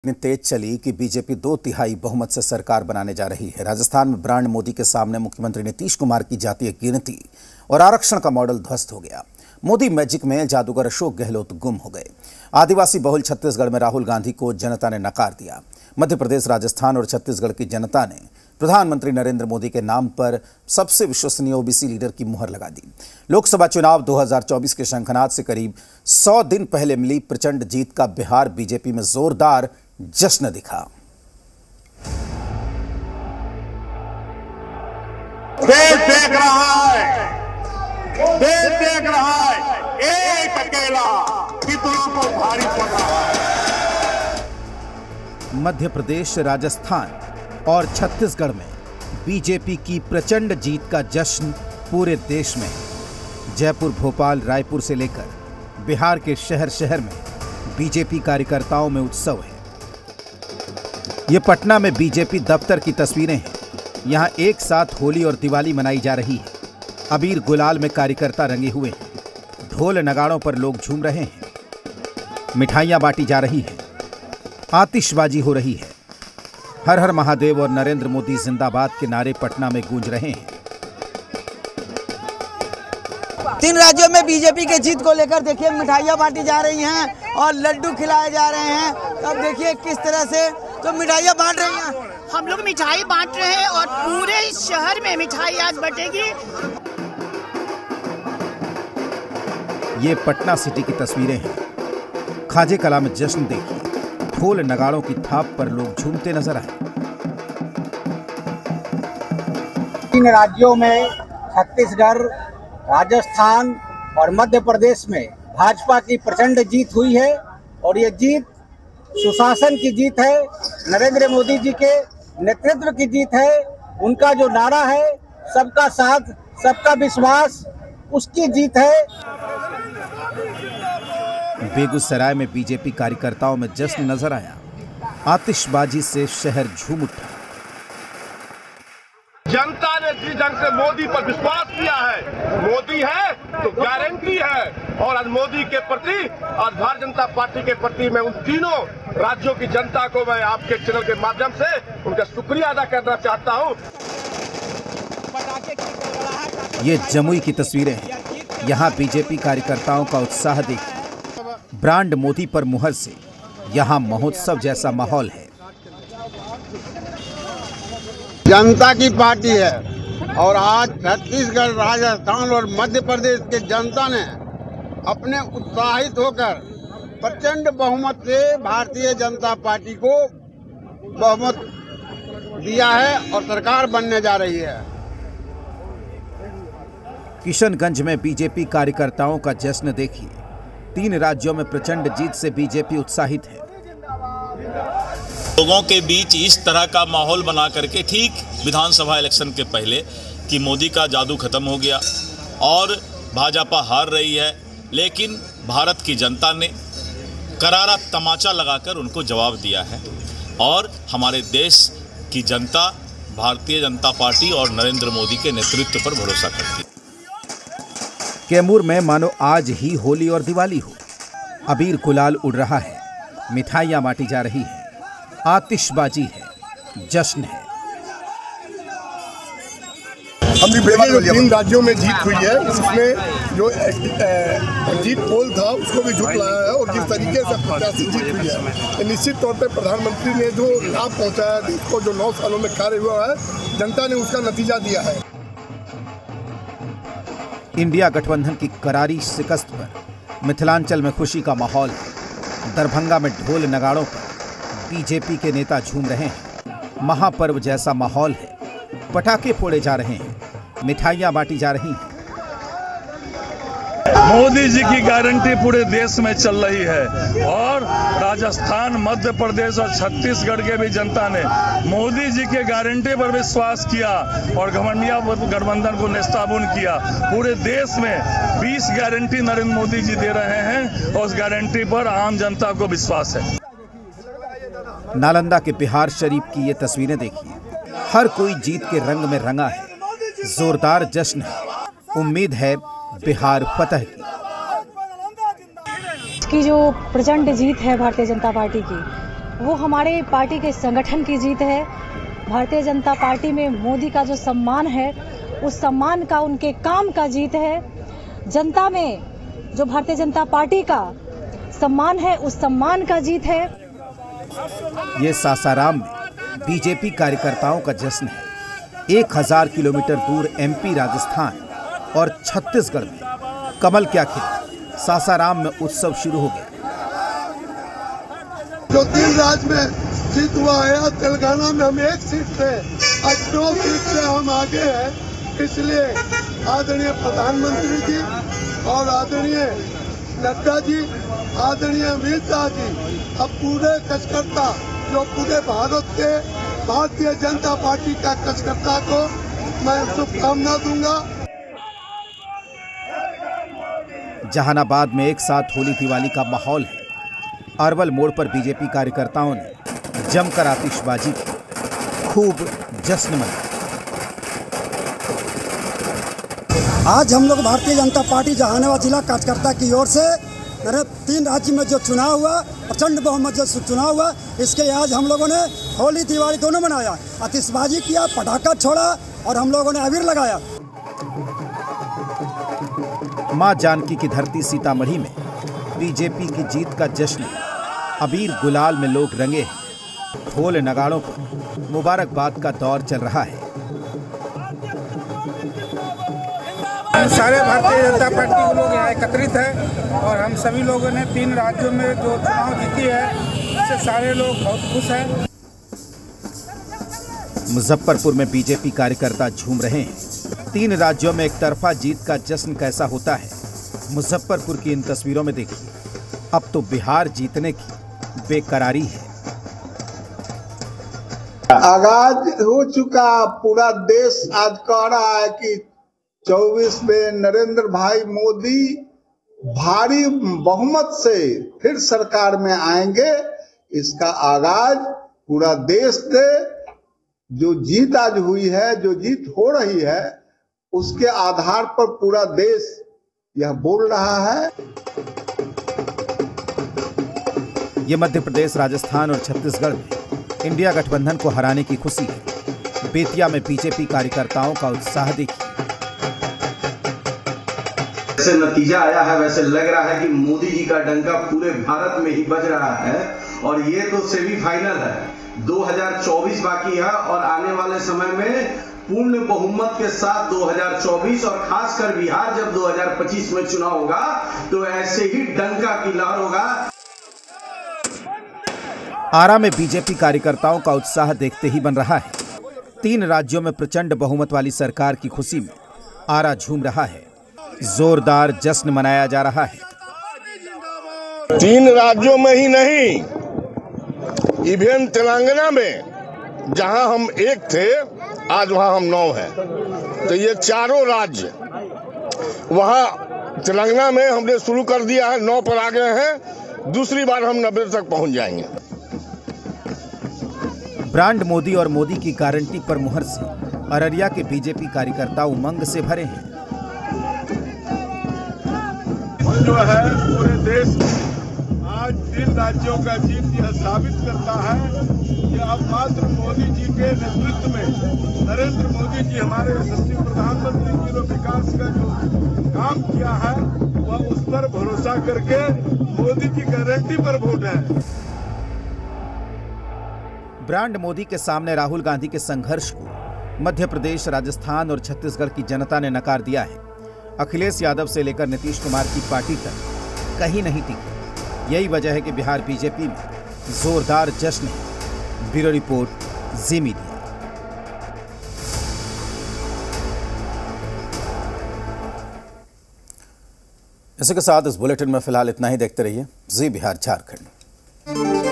इतनी तेज चली कि बीजेपी 2/3 बहुमत से सरकार बनाने जा रही है। राजस्थान में ब्रांड मोदी के सामने मुख्यमंत्री नीतीश कुमार की जातीय गिनती और आरक्षण का मॉडल ध्वस्त हो गया। मोदी मैजिक में जादूगर अशोक गहलोत गुम हो गए। आदिवासी बहुल छत्तीसगढ़ में राहुल गांधी को जनता ने नकार दिया। मध्य प्रदेश, राजस्थान और छत्तीसगढ़ की जनता ने प्रधानमंत्री नरेंद्र मोदी के नाम पर सबसे विश्वसनीय ओबीसी लीडर की मुहर लगा दी। लोकसभा चुनाव 2024 के शंखनाद से करीब 100 दिन पहले मिली प्रचंड जीत का बिहार बीजेपी में जोरदार जश्न दिखा। देश देख रहा है, देश देख रहा है, एक अकेला कितनों को भारी पड़ रहा है। मध्य प्रदेश, राजस्थान और छत्तीसगढ़ में बीजेपी की प्रचंड जीत का जश्न पूरे देश में है। जयपुर, भोपाल, रायपुर से लेकर बिहार के शहर शहर में बीजेपी कार्यकर्ताओं में उत्सव है। ये पटना में बीजेपी दफ्तर की तस्वीरें हैं। यहाँ एक साथ होली और दिवाली मनाई जा रही है। अबीर गुलाल में कार्यकर्ता रंगे हुए हैं। ढोल नगाड़ों पर लोग झूम रहे हैं। मिठाइयाँ बांटी जा रही हैं। आतिशबाजी हो रही है। हर हर महादेव और नरेंद्र मोदी जिंदाबाद के नारे पटना में गूंज रहे हैं। 3 राज्यों में बीजेपी के जीत को लेकर देखिए मिठाइयाँ बांटी जा रही हैं और लड्डू खिलाए जा रहे हैं। अब देखिए किस तरह से तो मिठाइयाँ बांट रही हैं। हम लोग मिठाई बांट रहे हैं और पूरे शहर में मिठाई आज बटेगी। ये पटना सिटी की तस्वीरें हैं। खाजे कला में जश्न देखिए। ढोल नगाड़ों की थाप पर लोग झूमते नजर आए। 3 राज्यों में छत्तीसगढ़, राजस्थान और मध्य प्रदेश में भाजपा की प्रचंड जीत हुई है और ये जीत सुशासन की जीत है। नरेंद्र मोदी जी के नेतृत्व की जीत है। उनका जो नारा है सबका साथ, सबका विश्वास, उसकी जीत है। बेगूसराय में बीजेपी कार्यकर्ताओं में जश्न नजर आया। आतिशबाजी से शहर झूम उठा। जनता ने जिस ढंग से मोदी पर विश्वास किया है, मोदी है तो गारंटी है। और आज मोदी के प्रति, आज भारतीय जनता पार्टी के प्रति मैं उन तीनों राज्यों की जनता को मैं आपके चैनल के माध्यम से उनका शुक्रिया अदा करना चाहता हूं। ये जमुई की तस्वीरें हैं। यहाँ बीजेपी कार्यकर्ताओं का उत्साह देखिए। ब्रांड मोदी पर मुहर से यहाँ महोत्सव जैसा माहौल है। जनता की पार्टी है और आज छत्तीसगढ़, राजस्थान और मध्य प्रदेश के जनता ने अपने उत्साहित होकर प्रचंड बहुमत से भारतीय जनता पार्टी को बहुमत दिया है और सरकार बनने जा रही है। किशनगंज में बीजेपी कार्यकर्ताओं का जश्न देखिए। 3 राज्यों में प्रचंड जीत से बीजेपी उत्साहित है। लोगों के बीच इस तरह का माहौल बना करके ठीक विधानसभा इलेक्शन के पहले कि मोदी का जादू खत्म हो गया और भाजपा हार रही है, लेकिन भारत की जनता ने करारा तमाचा लगाकर उनको जवाब दिया है और हमारे देश की जनता भारतीय जनता पार्टी और नरेंद्र मोदी के नेतृत्व पर भरोसा करती है। कैमूर में मानो आज ही होली और दिवाली हो। अबीर गुलाल उड़ रहा है। मिठाइयाँ बांटी जा रही है। आतिशबाजी है, जश्न है। हम भी देखिए जो 3 राज्यों में जीत हुई है, उसमें जो जीत पोल था उसको भी झुक लाया है और जिस तरीके से प्रत्याशी जीत हुई है, निश्चित तौर पे प्रधानमंत्री ने जो लाभ पहुंचाया देश को, जो 9 सालों में कार्य हुआ है, जनता ने उसका नतीजा दिया है। इंडिया गठबंधन की करारी शिकस्त पर मिथिलांचल में खुशी का माहौल है। दरभंगा में ढोल नगाड़ों पर बीजेपी के नेता झूम रहे हैं। महापर्व जैसा माहौल है। पटाखे फोड़े जा रहे हैं। मिठाइयाँ बांटी जा रही हैं। मोदी जी की गारंटी पूरे देश में चल रही है और राजस्थान, मध्य प्रदेश और छत्तीसगढ़ के भी जनता ने मोदी जी के गारंटी पर विश्वास किया और घमंडिया गठबंधन को नेस्ताबूद किया। पूरे देश में 20 गारंटी नरेंद्र मोदी जी दे रहे हैं और उस गारंटी पर आम जनता को विश्वास है। नालंदा के बिहार शरीफ की ये तस्वीरें देखिए। हर कोई जीत के रंग में रंगा है। जोरदार जश्न है। उम्मीद है बिहार फतह की। की जो प्रचंड जीत है भारतीय जनता पार्टी की, वो हमारे पार्टी के संगठन की जीत है। भारतीय जनता पार्टी में मोदी का जो सम्मान है, उस सम्मान का, उनके काम का जीत है। जनता में जो भारतीय जनता पार्टी का सम्मान है, उस सम्मान का जीत है। ये सासाराम में बीजेपी कार्यकर्ताओं का जश्न है। 1000 किलोमीटर दूर एमपी, राजस्थान और छत्तीसगढ़ में कमल क्या खिले, सासाराम में उत्सव शुरू हो गया। जो 3 राज्य में जीत हुआ है, तेलंगाना में हम 1 सीट से, आज 2 सीट से हम आगे हैं। इसलिए आदरणीय प्रधानमंत्री जी और आदरणीय नड्डा जी, आदरणीय अमित शाह जी, अब पूरे कार्यकर्ता जो पूरे भारत के भारतीय जनता पार्टी का कार्यकर्ता को मैं शुभकामना दूंगा। जहानाबाद में एक साथ होली दिवाली का माहौल है। अरवल मोड़ पर बीजेपी कार्यकर्ताओं ने जमकर आतिशबाजी की, खूब जश्न मनाया। आज हम लोग भारतीय जनता पार्टी जहानाबाद जिला कार्यकर्ता की ओर से 3 राज्य में जो चुनाव हुआ, प्रचंड बहुमत जो चुनाव हुआ, इसके आज हम लोगों ने होली दिवाली दोनों मनाया, आतिशबाजी किया, पटाखा छोड़ा और हम लोगों ने अबीर लगाया। मां जानकी की धरती सीतामढ़ी में बीजेपी की जीत का जश्न, अबीर गुलाल में लोग रंगे हैं। ढोल नगाड़ों पर मुबारकबाद का दौर चल रहा है। सारे भारतीय जनता पार्टी के लोग यहाँ एकत्रित हैं और हम सभी लोगों ने 3 राज्यों में जो चुनाव जीती है, उससे सारे लोग बहुत खुश हैं। मुजफ्फरपुर में बीजेपी कार्यकर्ता झूम रहे हैं। 3 राज्यों में एक तरफा जीत का जश्न कैसा होता है, मुजफ्फरपुर की इन तस्वीरों में देखिए। अब तो बिहार जीतने की बेकरारी है। आगाज हो चुका, पूरा देश आज कह रहा है कि 24 में नरेंद्र भाई मोदी भारी बहुमत से फिर सरकार में आएंगे। इसका आगाज पूरा देश दे। जो जीत आज हुई है, जो जीत हो रही है, उसके आधार पर पूरा देश यह बोल रहा है। ये मध्य प्रदेश, राजस्थान और छत्तीसगढ़ में इंडिया गठबंधन को हराने की खुशी है। बेतिया में बीजेपी कार्यकर्ताओं का उत्साह देखिए। जैसे नतीजा आया है, वैसे लग रहा है कि मोदी जी का डंका पूरे भारत में ही बज रहा है और ये तो सेमीफाइनल है। 2024 बाकी है और आने वाले समय में पूर्ण बहुमत के साथ 2024 और खासकर बिहार जब 2025 में चुनाव होगा तो ऐसे ही डंका की लहर होगा। आरा में बीजेपी कार्यकर्ताओं का उत्साह देखते ही बन रहा है। 3 राज्यों में प्रचंड बहुमत वाली सरकार की खुशी में आरा झूम रहा है। जोरदार जश्न मनाया जा रहा है। 3 राज्यों में ही नहीं, इवन तेलंगाना में जहां हम 1 थे, आज वहां हम 9 हैं। तो ये चारों राज्य, वहां तेलंगाना में हमने शुरू कर दिया है, 9 पर आ गए हैं। दूसरी बार हम 90 तक पहुंच जाएंगे। ब्रांड मोदी और मोदी की गारंटी पर मुहर से अररिया के बीजेपी कार्यकर्ता उमंग से भरे हैं। जो है पूरे देश में आज 3 राज्यों का जीत यह साबित करता है कि अब मात्र मोदी जी के नेतृत्व में नरेंद्र मोदी जी हमारे यशस्वी प्रधानमंत्री जी ने विकास का जो काम किया है वह उस पर भरोसा करके मोदी की गारंटी पर वोट है। ब्रांड मोदी के सामने राहुल गांधी के संघर्ष को मध्य प्रदेश, राजस्थान और छत्तीसगढ़ की जनता ने नकार दिया है। अखिलेश यादव से लेकर नीतीश कुमार की पार्टी तक कहीं नहीं टिकी। यही वजह है कि बिहार बीजेपी में जोरदार जश्न है। ब्यूरो रिपोर्ट, जी मीडिया। इसी के साथ इस बुलेटिन में फिलहाल इतना ही। देखते रहिए जी बिहार झारखंड।